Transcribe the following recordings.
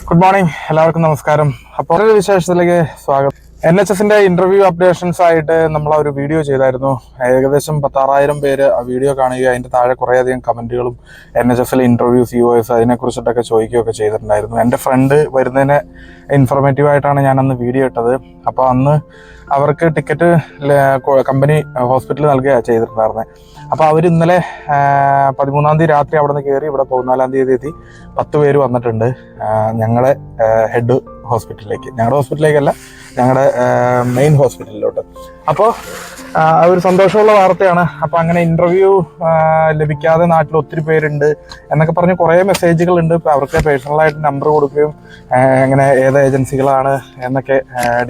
Good morning, എല്ലാവർക്കും നമസ്കാരം. അപ്പോൾ ഒരു വിശേഷത്തിലേക്ക് സ്വാഗതം. NHSന്റെ ഇന്റർവ്യൂ അപ്ഡേഷൻസ് ആയിട്ട് നമ്മൾ ഒരു വീഡിയോ ചെയ്തായിരുന്നു. ഏകദേശം 16,000 പേര് ആ വീഡിയോ കാണുകയും അതിന്റെ താഴെ കുറേയധികം കമന്റുകളും NHSലെ ഇന്റർവ്യൂ COS അതിനെക്കുറിച്ചിട്ടൊക്കെ ചോദിക്കുകയൊക്കെ ചെയ്തിട്ടുണ്ടായിരുന്നു. എൻ്റെ ഫ്രണ്ട് വരുന്നതിന് ഇൻഫോർമേറ്റീവ് ആയിട്ടാണ് ഞാൻ അന്ന് വീഡിയോ ഇട്ടത്. അപ്പോൾ അന്ന് അവർക്ക് ടിക്കറ്റ് കമ്പനി ഹോസ്പിറ്റലിൽ നൽകുകയാണ് ചെയ്തിട്ടുണ്ടായിരുന്നത്. അപ്പോൾ അവർ ഇന്നലെ 13-ാം തീയതി രാത്രി അവിടെ നിന്ന് കയറി ഇവിടെ 14-ാം തീയതി എത്തി 10 പേര് വന്നിട്ടുണ്ട് ഞങ്ങളുടെ ഹെഡ് ഹോസ്പിറ്റലിലേക്ക്. ഞങ്ങളുടെ ഹോസ്പിറ്റലിലേക്കല്ല, ഞങ്ങളുടെ മെയിൻ ഹോസ്പിറ്റലിലോട്ട്. അപ്പോൾ ഒരു സന്തോഷമുള്ള വാർത്തയാണ്. അപ്പോൾ അങ്ങനെ ഇൻ്റർവ്യൂ ലഭിക്കാതെ നാട്ടിൽ ഒത്തിരി പേരുണ്ട് എന്നൊക്കെ പറഞ്ഞ് കുറേ മെസ്സേജുകളുണ്ട്. ഇപ്പോൾ അവർക്ക് പേഴ്സണലായിട്ട് നമ്പർ കൊടുക്കുകയും അങ്ങനെ ഏത് ഏജൻസികളാണ് എന്നൊക്കെ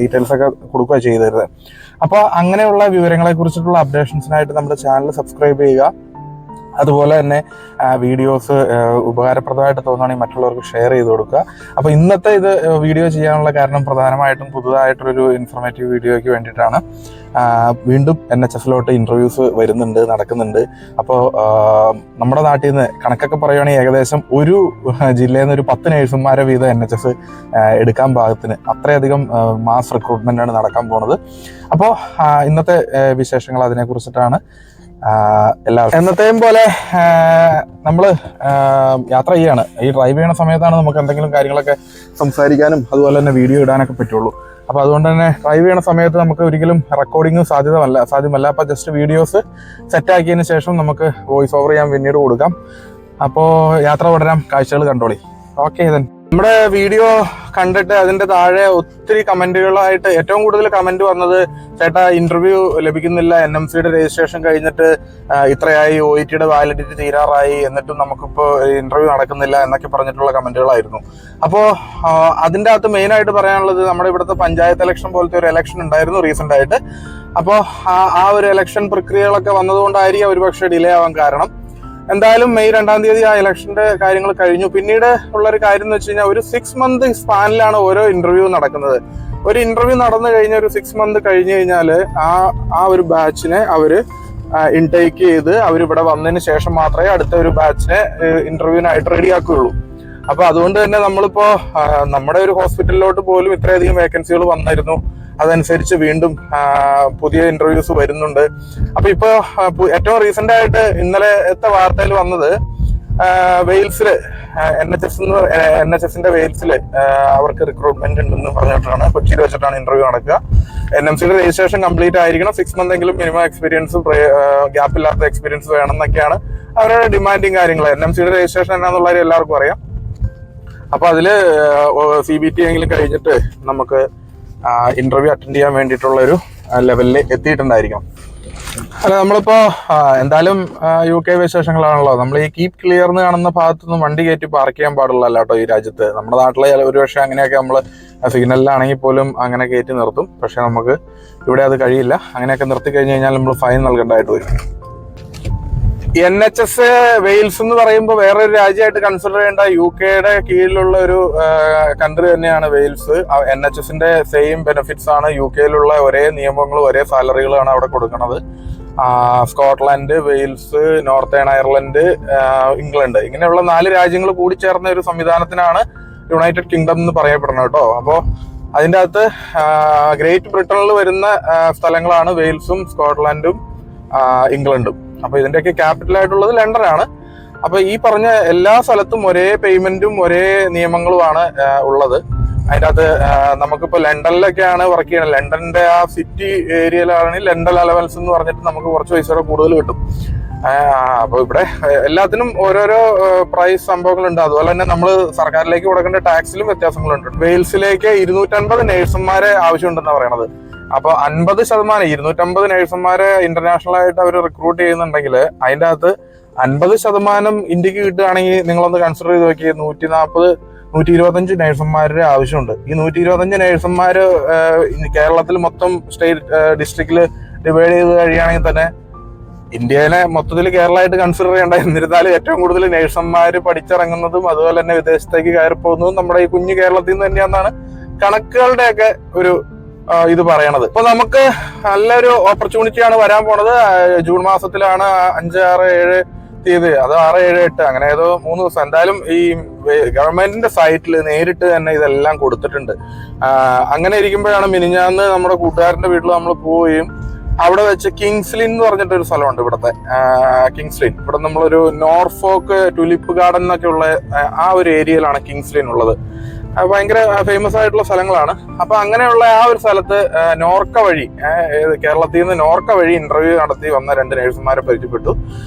ഡീറ്റെയിൽസൊക്കെ കൊടുക്കുക ചെയ്തിരുന്നത്. അപ്പോൾ അങ്ങനെയുള്ള വിവരങ്ങളെക്കുറിച്ചിട്ടുള്ള അപ്ഡേഷൻസിനായിട്ട് നമ്മുടെ ചാനൽ സബ്സ്ക്രൈബ് ചെയ്യുക. അതുപോലെ തന്നെ വീഡിയോസ് ഉപകാരപ്രദമായിട്ട് തോന്നുകയാണെങ്കിൽ മറ്റുള്ളവർക്ക് ഷെയർ ചെയ്ത് കൊടുക്കുക. അപ്പോൾ ഇന്നത്തെ ഇത് വീഡിയോ ചെയ്യാനുള്ള കാരണം പ്രധാനമായിട്ടും പുതുതായിട്ടൊരു ഇൻഫോർമേറ്റീവ് വീഡിയോയ്ക്ക് വേണ്ടിയിട്ടാണ്. വീണ്ടും NHSലോട്ട് ഇൻ്റർവ്യൂസ് വരുന്നുണ്ട്, നടക്കുന്നുണ്ട്. അപ്പോൾ നമ്മുടെ നാട്ടിൽ നിന്ന് കണക്കൊക്കെ പറയുകയാണെങ്കിൽ ഏകദേശം ഒരു ജില്ലയിൽ നിന്ന് ഒരു 10 നേഴ്സുമാരെ വീതം NHS എടുക്കാൻ പാകത്തിന് അത്രയധികം മാസ് റിക്രൂട്ട്മെൻറ്റാണ് നടക്കാൻ പോകുന്നത്. അപ്പോൾ ഇന്നത്തെ വിശേഷങ്ങൾ അതിനെക്കുറിച്ചിട്ടാണ്. എല്ലാവരും എന്നത്തെയും പോലെ നമ്മൾ യാത്ര ചെയ്യാണ്. ഈ ഡ്രൈവ് ചെയ്യണ സമയത്താണ് നമുക്ക് എന്തെങ്കിലും കാര്യങ്ങളൊക്കെ സംസാരിക്കാനും അതുപോലെ തന്നെ വീഡിയോ ഇടാനൊക്കെ പറ്റുള്ളൂ. അപ്പോൾ അതുകൊണ്ട് തന്നെ ഡ്രൈവ് ചെയ്യണ സമയത്ത് നമുക്ക് ഒരിക്കലും റെക്കോർഡിങ് സാധ്യമല്ല. അപ്പോൾ ജസ്റ്റ് വീഡിയോസ് സെറ്റാക്കിയതിന് ശേഷം നമുക്ക് വോയിസ് ഓവർ ചെയ്യാൻ പിന്നീട് കൊടുക്കാം. അപ്പോൾ യാത്ര തുടരാം, കാഴ്ചകൾ കണ്ടോളി. ഓക്കെ, നമ്മുടെ വീഡിയോ കണ്ടിട്ട് അതിന്റെ താഴെ ഒത്തിരി കമന്റുകളായിട്ട് ഏറ്റവും കൂടുതൽ കമന്റ് വന്നത്, ചേട്ടാ ഇന്റർവ്യൂ ലഭിക്കുന്നില്ല, NMCയുടെ രജിസ്ട്രേഷൻ കഴിഞ്ഞിട്ട് ഇത്രയായി, OETയുടെ വാലിഡിറ്റി തീരാറായി, എന്നിട്ടും നമുക്കിപ്പോൾ ഇന്റർവ്യൂ നടക്കുന്നില്ല എന്നൊക്കെ പറഞ്ഞിട്ടുള്ള കമന്റുകളായിരുന്നു. അപ്പോൾ അതിൻ്റെ അകത്ത് മെയിനായിട്ട് പറയാനുള്ളത്, നമ്മുടെ ഇവിടുത്തെ പഞ്ചായത്ത് ഇലക്ഷൻ പോലത്തെ ഒരു ഇലക്ഷൻ ഉണ്ടായിരുന്നു റീസെന്റ് ആയിട്ട്. അപ്പോൾ ആ ഒരു ഇലക്ഷൻ പ്രക്രിയകളൊക്കെ വന്നതുകൊണ്ടായിരിക്കും ഒരുപക്ഷെ ഡിലേ ആവാൻ കാരണം. എന്തായാലും മെയ് 2-ാം തീയതി ആ ഇലക്ഷന്റെ കാര്യങ്ങൾ കഴിഞ്ഞു. പിന്നീട് ഉള്ളൊരു കാര്യം എന്ന് വെച്ച് കഴിഞ്ഞാൽ ഒരു 6 മന്ത് സ്പാനിലാണ് ഓരോ ഇന്റർവ്യൂ നടക്കുന്നത്. ഒരു ഇന്റർവ്യൂ നടന്നു കഴിഞ്ഞ ഒരു 6 മന്ത് കഴിഞ്ഞു കഴിഞ്ഞാൽ ആ ഒരു ബാച്ചിനെ അവര് ഇൻടേക്ക് ചെയ്ത് അവരിവിടെ വന്നതിന് ശേഷം മാത്രമേ അടുത്ത ഒരു ബാച്ചിനെ ഇന്റർവ്യൂവിനായിട്ട് റെഡിയാക്കുകയുള്ളൂ. അപ്പൊ അതുകൊണ്ട് തന്നെ നമ്മളിപ്പോ നമ്മുടെ ഒരു ഹോസ്പിറ്റലിലോട്ട് പോലും ഇത്രയധികം വേക്കൻസികൾ വന്നിരുന്നു. അതനുസരിച്ച് വീണ്ടും പുതിയ ഇന്റർവ്യൂസ് വരുന്നുണ്ട്. അപ്പൊ ഇപ്പൊ ഏറ്റവും റീസെന്റ് ആയിട്ട് ഇന്നലത്തെ വാർത്തയിൽ വന്നത്, വെയിൽസില് NHSന്റെ വെയിൽസില് അവർക്ക് റിക്രൂട്ട്മെന്റ് ഉണ്ടെന്ന് പറഞ്ഞിട്ടാണ്. കൊച്ചിയിൽ വെച്ചിട്ടാണ് ഇന്റർവ്യൂ നടക്കുക. NMCയുടെ രജിസ്ട്രേഷൻ കംപ്ലീറ്റ് ആയിരിക്കണം, 6 മന്ത് എങ്കിലും മിനിമം എക്സ്പീരിയൻസ്, ഗ്യാപ്പ് ഇല്ലാത്ത എക്സ്പീരിയൻസ് വേണം എന്നൊക്കെയാണ് അവരുടെ ഡിമാൻഡിങ് കാര്യങ്ങൾ. NMCയുടെ രജിസ്ട്രേഷൻ എന്നാന്നുള്ളത് എല്ലാവർക്കും അറിയാം. അപ്പൊ അതില് CBT എങ്കിലും കഴിഞ്ഞിട്ട് നമുക്ക് ഇന്റർവ്യൂ അറ്റൻഡ് ചെയ്യാൻ വേണ്ടിയിട്ടുള്ള ഒരു ലെവലിൽ എത്തിയിട്ടുണ്ടായിരിക്കണം. അല്ല, നമ്മളിപ്പോ എന്തായാലും UK വിശേഷങ്ങളാണല്ലോ. നമ്മൾ ഈ കീപ് ക്ലിയർ എന്ന് കാണുന്ന ഭാഗത്തുനിന്ന് വണ്ടി കയറ്റി പാർക്ക് ചെയ്യാൻ പാടില്ലല്ലോ കേട്ടോ ഈ രാജ്യത്ത്. നമ്മുടെ നാട്ടിലെ ഒരുപക്ഷെ അങ്ങനെയൊക്കെ നമ്മൾ സിഗ്നലിലാണെങ്കിൽ പോലും അങ്ങനെ കയറ്റി നിർത്തും. പക്ഷെ നമുക്ക് ഇവിടെ അത് കഴിയില്ല. അങ്ങനെയൊക്കെ നിർത്തി കഴിഞ്ഞ് കഴിഞ്ഞാൽ നമ്മൾ ഫൈൻ നൽകേണ്ടതായിട്ട് വരും. NHS വെയിൽസ് എന്ന് പറയുമ്പോൾ വേറൊരു രാജ്യമായിട്ട് കൺസിഡർ ചെയ്യേണ്ട UK കീഴിലുള്ള ഒരു കൺട്രി തന്നെയാണ് വെയിൽസ്. NHSന്റെ സെയിം ബെനിഫിറ്റ്സ് ആണ് UK ഒരേ നിയമങ്ങളും ഒരേ സാലറികളാണ് അവിടെ കൊടുക്കുന്നത്. Scotland, Wales, northern Ireland, England, ഇങ്ങനെയുള്ള 4 രാജ്യങ്ങൾ കൂടി ചേർന്ന ഒരു സംവിധാനത്തിനാണ് യുണൈറ്റഡ് കിങ്ഡം എന്ന് പറയപ്പെടുന്നത് കേട്ടോ. അപ്പോൾ അതിൻ്റെ അകത്ത് ഗ്രേറ്റ് ബ്രിട്ടനിൽ വരുന്ന സ്ഥലങ്ങളാണ് വെയിൽസും സ്കോട്ട്ലാൻഡും ഇംഗ്ലണ്ടും. അപ്പൊ ഇതിന്റെയൊക്കെ ക്യാപിറ്റൽ ആയിട്ടുള്ളത് ലണ്ടനാണ്. അപ്പൊ ഈ പറഞ്ഞ എല്ലാ സ്ഥലത്തും ഒരേ പേയ്മെന്റും ഒരേ നിയമങ്ങളുമാണ് ഉള്ളത്. അതിൻ്റെ അകത്ത് നമുക്കിപ്പോ ലണ്ടനിലൊക്കെയാണ് വർക്ക് ചെയ്യണത്. ലണ്ടന്റെ ആ സിറ്റി ഏരിയയിലാണെങ്കിൽ ലണ്ടൻ അലവൻസ് എന്ന് പറഞ്ഞിട്ട് നമുക്ക് കുറച്ച് പൈസ കൂടുതൽ കിട്ടും. അപ്പൊ ഇവിടെ എല്ലാത്തിനും ഓരോരോ പ്രൈസ് സംഭവങ്ങളുണ്ട്. അതുപോലെ തന്നെ നമ്മൾ സർക്കാരിലേക്ക് കൊടുക്കേണ്ട ടാക്സിലും വ്യത്യാസങ്ങളുണ്ട്. വെയിൽസിലേക്ക് 250 നേഴ്സുമാരെ ആവശ്യമുണ്ടെന്നാണ് പറയണത്. അപ്പൊ 50%, 250 നേഴ്സുമാരെ ഇന്റർനാഷണൽ ആയിട്ട് അവർ റിക്രൂട്ട് ചെയ്യുന്നുണ്ടെങ്കിൽ അതിൻ്റെ അകത്ത് 50% ഇന്ത്യക്ക് കിട്ടുകയാണെങ്കിൽ നിങ്ങളൊന്ന് കൺസിഡർ ചെയ്ത് നോക്കി, 125 നേഴ്സുമാരുടെ ആവശ്യമുണ്ട്. ഈ 125 നേഴ്സുമാര് കേരളത്തിൽ മൊത്തം സ്റ്റേറ്റ് ഡിസ്ട്രിക്റ്റിൽ ഡിവൈഡ് ചെയ്ത് കഴിയുകയാണെങ്കിൽ തന്നെ ഇന്ത്യയിലെ മൊത്തത്തിൽ കേരളമായിട്ട് കൺസിഡർ ചെയ്യേണ്ട. എന്നിരുന്നാലും ഏറ്റവും കൂടുതൽ നേഴ്സുമാര് പഠിച്ചിറങ്ങുന്നതും അതുപോലെ തന്നെ വിദേശത്തേക്ക് കയറി പോകുന്നതും നമ്മുടെ ഈ കുഞ്ഞു കേരളത്തിൽ നിന്ന് തന്നെയാണെന്നാണ് കണക്കുകളുടെയൊക്കെ ഒരു ഇത് പറയണത്. അപ്പൊ നമുക്ക് നല്ലൊരു ഓപ്പർച്യൂണിറ്റിയാണ് വരാൻ പോണത്. ജൂൺ മാസത്തിലാണ് 5, 6, 7 എത്തിയത് അത് 6, 7, 8 അങ്ങനെ ഏതോ 3 ദിവസം. എന്തായാലും ഈ ഗവൺമെന്റിന്റെ സൈറ്റിൽ നേരിട്ട് തന്നെ ഇതെല്ലാം കൊടുത്തിട്ടുണ്ട്. അങ്ങനെ ഇരിക്കുമ്പോഴാണ് മിനിഞ്ഞാന്ന് നമ്മുടെ കൂട്ടുകാരന്റെ വീട്ടിൽ നമ്മൾ പോവുകയും അവിടെ വെച്ച് കിങ്സ്ലിൻ എന്ന് പറഞ്ഞിട്ടൊരു സ്ഥലമുണ്ട് ഇവിടുത്തെ. കിങ്സ്ലിൻ ഇവിടെ നമ്മളൊരു നോർഫോക്ക് ടുലിപ്പ് ഗാർഡൻ എന്നൊക്കെ ഉള്ള ആ ഒരു ഏരിയയിലാണ് കിങ്സ്ലിൻ ഉള്ളത്. ഭയങ്കര ഫേമസ് ആയിട്ടുള്ള സ്ഥലങ്ങളാണ്. അപ്പൊ അങ്ങനെയുള്ള ആ ഒരു സ്ഥലത്ത് നോർക്ക വഴി, കേരളത്തിൽ നിന്ന് നോർക്ക വഴി ഇന്റർവ്യൂ നടത്തി വന്ന 2 നേഴ്സുമാരെ പരിചയപ്പെട്ടു.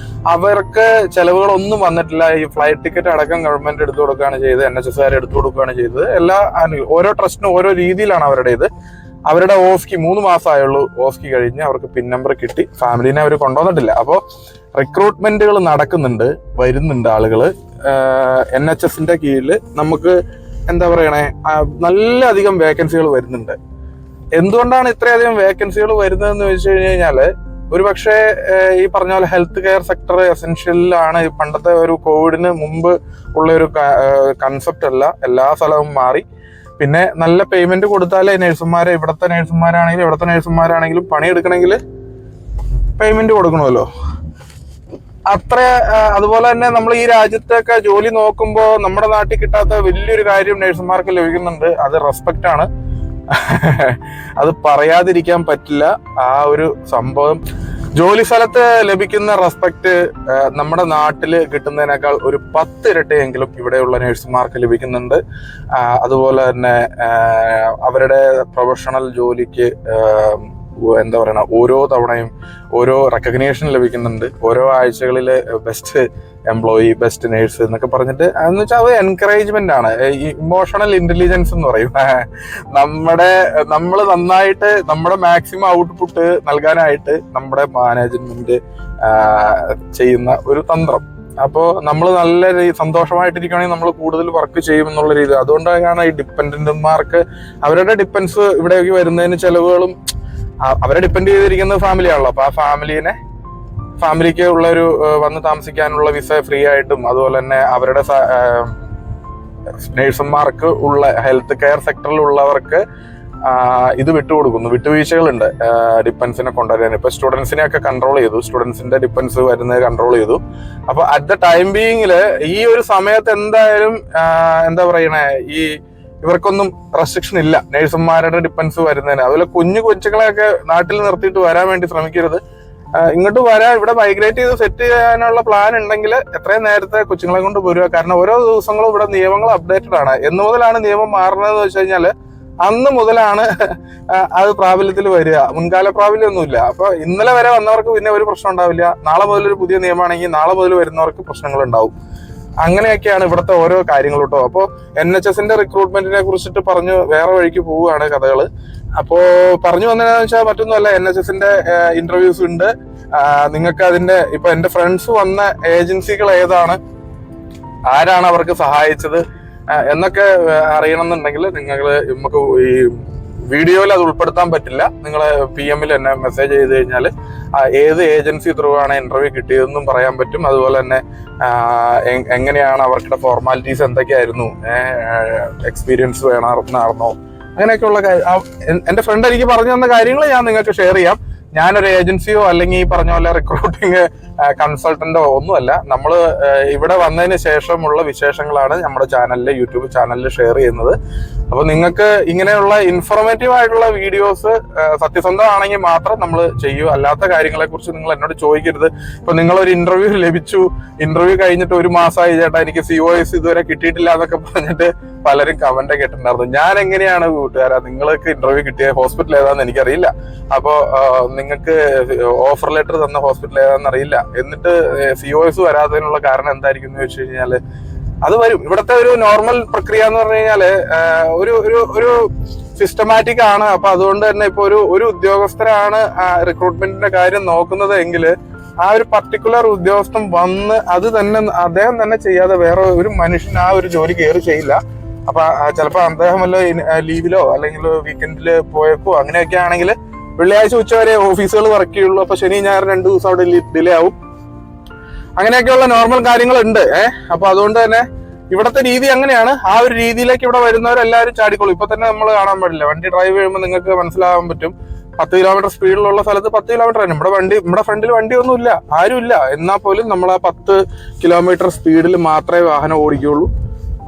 അവർക്ക് ചെലവുകളൊന്നും വന്നിട്ടില്ല. ഈ ഫ്ലൈറ്റ് ടിക്കറ്റ് അടക്കം ഗവൺമെന്റ് എടുത്തു കൊടുക്കുകയാണ് ചെയ്തത്, NHSകാർ എടുത്തു കൊടുക്കുകയാണ് ചെയ്തത്. ഓരോ ട്രസ്റ്റിനും ഓരോ രീതിയിലാണ് അവരുടെ ഇത്. അവരുടെ ഓസ്കി 3 മാസമായുള്ളൂ. ഓസ്കി കഴിഞ്ഞ് അവർക്ക് പിൻ നമ്പർ കിട്ടി. ഫാമിലിനെ അവർ കൊണ്ടുവന്നിട്ടില്ല. അപ്പോൾ റിക്രൂട്ട്മെന്റുകൾ നടക്കുന്നുണ്ട്, വരുന്നുണ്ട് ആളുകൾ. NHSന്റെ കീഴിൽ നമുക്ക് എന്താ പറയണേ, നല്ല അധികം വേക്കൻസികൾ വരുന്നുണ്ട്. എന്തുകൊണ്ടാണ് ഇത്രയധികം വേക്കൻസികൾ വരുന്നതെന്ന് വെച്ച് കഴിഞ്ഞാല് ഒരു പക്ഷേ ഈ പറഞ്ഞ പോലെ ഹെൽത്ത് കെയർ സെക്ടർ എസെൻഷ്യലാണ്. പണ്ടത്തെ ഒരു കോവിഡിന് മുമ്പ് ഉള്ള ഒരു കൺസെപ്റ്റ് അല്ല, എല്ലാ സ്ഥലവും മാറി. പിന്നെ നല്ല പേയ്മെന്റ് കൊടുത്താലേ ഇവിടുത്തെ നേഴ്സുമാരാണെങ്കിലും പണിയെടുക്കണമെങ്കിൽ പേയ്മെന്റ് കൊടുക്കണമല്ലോ. അതുപോലെ തന്നെ നമ്മൾ ഈ രാജ്യത്തൊക്കെ ജോലി നോക്കുമ്പോൾ നമ്മുടെ നാട്ടിൽ കിട്ടാത്ത വലിയൊരു കാര്യം നേഴ്സുമാർക്ക് ലഭിക്കുന്നുണ്ട്. അത് റെസ്പെക്റ്റ് ആണ്. അത് പറയാതിരിക്കാൻ പറ്റില്ല. ആ ഒരു സംഭവം, ജോലി സ്ഥലത്ത് ലഭിക്കുന്ന റെസ്പെക്ട് നമ്മുടെ നാട്ടിൽ കിട്ടുന്നതിനേക്കാൾ ഒരു 10 ഇരട്ടിയെങ്കിലും ഇവിടെയുള്ള നേഴ്സുമാർക്ക് ലഭിക്കുന്നുണ്ട്. അതുപോലെ തന്നെ അവരുടെ പ്രൊഫഷണൽ ജോലിക്ക് എന്താ പറയണ, ഓരോ തവണയും ഓരോ റെക്കഗ്നേഷൻ ലഭിക്കുന്നുണ്ട്. ഓരോ ആഴ്ചകളിൽ ബെസ്റ്റ് എംപ്ലോയി, ബെസ്റ്റ് നേഴ്സ് എന്നൊക്കെ പറഞ്ഞിട്ട്, എന്ന് വെച്ചാൽ അത് എൻകറേജ്മെന്റ് ആണ്. ഇമോഷണൽ ഇന്റലിജൻസ് എന്ന് പറയും. നമ്മൾ നന്നായിട്ട് നമ്മുടെ മാക്സിമം ഔട്ട്പുട്ട് നൽകാനായിട്ട് നമ്മുടെ മാനേജ്മെന്റ് ചെയ്യുന്ന ഒരു തന്ത്രം. അപ്പോൾ നമ്മൾ നല്ല സന്തോഷമായിട്ടിരിക്കുകയാണെങ്കിൽ നമ്മൾ കൂടുതൽ വർക്ക് ചെയ്യും എന്നുള്ള രീതി. അതുകൊണ്ടാണ് ഈ ഡിപ്പെൻഡന്റുമാർക്ക് അവരുടെ ഡിപ്പെൻസ് ഇവിടേക്ക് വരുന്നതിന് ചെലവുകളും അവരെ ഡിപ്പെൻഡ് ചെയ്തിരിക്കുന്നത് ഫാമിലിയാണല്ലോ. അപ്പൊ ആ ഫാമിലിക്ക് ഉള്ള ഒരു വന്ന് താമസിക്കാനുള്ള വിസ ഫ്രീ ആയിട്ടും, അതുപോലെ തന്നെ അവരുടെ നേഴ്സുമാർക്ക് ഉള്ള ഹെൽത്ത് കെയർ സെക്ടറിലുള്ളവർക്ക് ഇത് വിട്ടുവീഴ്ചകളുണ്ട് ഡിപ്പെൻസിനെ കൊണ്ടുവരാൻ. ഇപ്പൊ സ്റ്റുഡൻസിനെ ഒക്കെ കൺട്രോൾ ചെയ്തു, സ്റ്റുഡൻസിന്റെ ഡിപ്പെൻസ് വരുന്നത് കൺട്രോൾ ചെയ്തു. അപ്പൊ അറ്റ് ദ ടൈം ബീയിങ്ങില് ഈ ഒരു സമയത്ത് എന്തായാലും എന്താ പറയണേ, ഇവർക്കൊന്നും റെസ്ട്രിക്ഷൻ ഇല്ല നേഴ്സുമാരുടെ ഡിപ്പെൻസ് വരുന്നതിന്. അതുപോലെ കൊച്ചുങ്ങളെയൊക്കെ നാട്ടിൽ നിർത്തിയിട്ട് വരാൻ വേണ്ടി ശ്രമിക്കരുത്. ഇങ്ങോട്ട് വരാൻ, ഇവിടെ മൈഗ്രേറ്റ് ചെയ്ത് സെറ്റ് ചെയ്യാനുള്ള പ്ലാൻ ഉണ്ടെങ്കിൽ എത്രയും നേരത്തെ കൊച്ചുങ്ങളെ കൊണ്ട് പോരുക. കാരണം ഓരോ ദിവസങ്ങളും ഇവിടെ നിയമങ്ങൾ അപ്ഡേറ്റഡ് ആണ്. എന്ന് മുതലാണ് നിയമം മാറുന്നതെന്ന് വെച്ച് കഴിഞ്ഞാല് അന്ന് മുതലാണ് അത് പ്രാബല്യത്തിൽ വരിക. മുൻകാല പ്രാബല്യമൊന്നുമില്ല. അപ്പൊ ഇന്നലെ വരെ വന്നവർക്ക് പിന്നെ ഒരു പ്രശ്നം ഉണ്ടാവില്ല. നാളെ മുതൽ ഒരു പുതിയ നിയമമാണെങ്കിൽ നാളെ മുതൽ വരുന്നവർക്ക് പ്രശ്നങ്ങൾ ഉണ്ടാവും. അങ്ങനെയൊക്കെയാണ് ഇവിടുത്തെ ഓരോ കാര്യങ്ങൾ കേട്ടോ. അപ്പോൾ NHSന്റെ റിക്രൂട്ട്മെന്റിനെ കുറിച്ചിട്ട് പറഞ്ഞു വേറെ വഴിക്ക് പോവുകയാണ് കഥകള്. അപ്പോ പറഞ്ഞു വന്നതെന്ന് വെച്ചാൽ മറ്റൊന്നുമല്ല, NHSന്റെ ഇന്റർവ്യൂസ് ഉണ്ട്. നിങ്ങൾക്ക് അതിന്റെ ഇപ്പൊ എന്റെ ഫ്രണ്ട്സ് വന്ന ഏജൻസികൾ ഏതാണ്, ആരാണ് അവർക്ക് സഹായിച്ചത് എന്നൊക്കെ അറിയണമെന്നുണ്ടെങ്കിൽ നമുക്ക് ഈ വീഡിയോയിൽ അത് ഉൾപ്പെടുത്താൻ പറ്റില്ല. നിങ്ങൾ PM-ൽ എന്നെ മെസ്സേജ് ചെയ്ത് കഴിഞ്ഞാൽ ഏത് ഏജൻസി ത്രൂ ആണ് ഇന്റർവ്യൂ കിട്ടിയതെന്നും പറയാൻ പറ്റും. അതുപോലെ തന്നെ എങ്ങനെയാണ് അവരുടെ ഫോർമാലിറ്റീസ് എന്തൊക്കെയായിരുന്നു, എക്സ്പീരിയൻസ് വേണമായിരുന്നോ, അങ്ങനെയൊക്കെയുള്ള എന്റെ ഫ്രണ്ട് എനിക്ക് പറഞ്ഞു തന്ന കാര്യങ്ങൾ ഞാൻ നിങ്ങൾക്ക് ഷെയർ ചെയ്യാം. ഞാനൊരു ഏജൻസിയോ അല്ലെങ്കിൽ ഈ പറഞ്ഞ പോലെ റിക്രൂട്ടിങ് കൺസൾട്ടന്റോ ഒന്നുമല്ല. നമ്മൾ ഇവിടെ വന്നതിന് ശേഷമുള്ള വിശേഷങ്ങളാണ് നമ്മുടെ ചാനലിൽ, യൂട്യൂബ് ചാനലിൽ ഷെയർ ചെയ്യുന്നത്. അപ്പൊ നിങ്ങൾക്ക് ഇങ്ങനെയുള്ള ഇൻഫോർമേറ്റീവ് ആയിട്ടുള്ള വീഡിയോസ് സത്യസന്ധമാണെങ്കിൽ മാത്രം നമ്മൾ ചെയ്യൂ. അല്ലാത്ത കാര്യങ്ങളെ കുറിച്ച് നിങ്ങൾ എന്നോട് ചോദിക്കരുത്. ഇപ്പൊ നിങ്ങളൊരു ഇന്റർവ്യൂ ലഭിച്ചു, ഇന്റർവ്യൂ കഴിഞ്ഞിട്ട് 1 മാസമായി ചേട്ടാ എനിക്ക് COS ഇതുവരെ കിട്ടിയിട്ടില്ല എന്നൊക്കെ പറഞ്ഞിട്ട് പലരും കമന്റ് ഒക്കെ ഇട്ടിട്ടുണ്ടായിരുന്നു. ഞാൻ എങ്ങനെയാണ് കൂട്ടുകാരാ നിങ്ങൾക്ക് ഇന്റർവ്യൂ കിട്ടിയ ഹോസ്പിറ്റൽ ഏതാന്ന് എനിക്കറിയില്ല. അപ്പോ നിങ്ങൾക്ക് ഓഫർ ലെറ്റർ തന്ന ഹോസ്പിറ്റൽ ഏതാണെന്ന് അറിയില്ല. എന്നിട്ട് COS വരാത്തതിനുള്ള കാരണം എന്തായിരിക്കും എന്ന് വെച്ച് കഴിഞ്ഞാല് അത് വരും. ഇവിടുത്തെ ഒരു നോർമൽ പ്രക്രിയ എന്ന് പറഞ്ഞു കഴിഞ്ഞാല് ഒരു സിസ്റ്റമാറ്റിക് ആണ്. അപ്പൊ അതുകൊണ്ട് തന്നെ ഇപ്പൊ ഒരു ഉദ്യോഗസ്ഥരാണ് റിക്രൂട്ട്മെന്റിന്റെ കാര്യം നോക്കുന്നത് എങ്കിൽ ആ ഒരു പർട്ടിക്കുലർ ഉദ്യോഗസ്ഥൻ വന്ന് അത് തന്നെ അദ്ദേഹം തന്നെ ചെയ്യാതെ വേറെ ഒരു മനുഷ്യൻ ആ ഒരു ജോലി കയറി ചെയ്യില്ല. അപ്പൊ ചിലപ്പോ അദ്ദേഹം വല്ല ലീവിലോ അല്ലെങ്കിൽ വീക്കെൻഡില് പോയേക്കോ അങ്ങനെയൊക്കെ ആണെങ്കിൽ വെള്ളിയാഴ്ച ഉച്ചവരെ ഓഫീസുകൾ വർക്ക് ചെയ്യുള്ളൂ. അപ്പൊ ശനി ഞായർ 2 ദിവസം അവിടെ ഡിലേ ആവും. അങ്ങനെയൊക്കെയുള്ള നോർമൽ കാര്യങ്ങളുണ്ട്. അപ്പൊ അതുകൊണ്ട് തന്നെ ഇവിടുത്തെ രീതി അങ്ങനെയാണ്. ആ ഒരു രീതിയിലേക്ക് ഇവിടെ വരുന്നവരെല്ലാവരും ചാടിക്കോളും. ഇപ്പൊ തന്നെ നമ്മൾ കാണാൻ പാടില്ല, വണ്ടി ഡ്രൈവ് ചെയ്യുമ്പോൾ നിങ്ങൾക്ക് മനസ്സിലാകാൻ പറ്റും. 10 കിലോമീറ്റർ സ്പീഡിലുള്ള സ്ഥലത്ത് 10 കിലോമീറ്റർ തന്നെ. നമ്മുടെ ഫ്രണ്ടിൽ വണ്ടിയൊന്നും ഇല്ല, ആരുമില്ല, എന്നാൽ പോലും നമ്മൾ ആ 10 കിലോമീറ്റർ സ്പീഡിൽ മാത്രമേ വാഹനം ഓടിക്കുകയുള്ളൂ.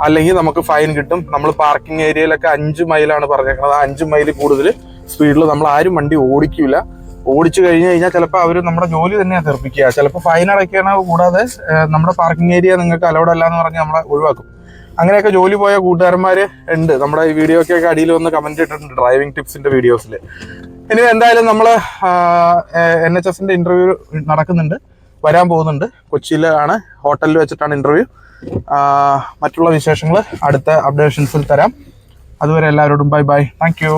അല്ലെങ്കിൽ നമുക്ക് ഫൈൻ കിട്ടും. നമ്മൾ പാർക്കിംഗ് ഏരിയയിലൊക്കെ 5 മൈലാണ് പറഞ്ഞേക്കുന്നത്. 5 മൈൽ കൂടുതൽ സ്പീഡിൽ നമ്മൾ ആരും വണ്ടി ഓടിക്കില്ല. ഓടിച്ചു കഴിഞ്ഞാൽ ചിലപ്പോൾ അവർ നമ്മുടെ ജോലി തന്നെയാണ് തെറിപ്പിക്കുക. ചിലപ്പോൾ ഫൈൻ അടയ്ക്കണ കൂടാതെ നമ്മുടെ പാർക്കിംഗ് ഏരിയ നിങ്ങൾക്ക് അലൗഡ് അല്ല എന്ന് പറഞ്ഞ് നമ്മളെ ഒഴിവാക്കും. അങ്ങനെയൊക്കെ ജോലി പോയ കൂട്ടുകാരന്മാർ ഉണ്ട്. നമ്മുടെ ഈ വീഡിയോക്കൊക്കെ അടിയിൽ വന്ന് കമന്റ് ഇട്ടിട്ടുണ്ട് ഡ്രൈവിംഗ് ടിപ്സിന്റെ വീഡിയോസിൽ. ഇനി എന്തായാലും നമ്മൾ NHSന്റെ ഇന്റർവ്യൂ നടക്കുന്നുണ്ട്, വരാൻ പോകുന്നുണ്ട്. കൊച്ചിയിലാണ്, ഹോട്ടലിൽ വെച്ചിട്ടാണ് ഇന്റർവ്യൂ. മറ്റുള്ള വിശേഷങ്ങൾ അടുത്ത അപ്ഡേഷൻസിൽ തരാം. അതുവരെ എല്ലാവരോടും ബൈ ബൈ. Thank you.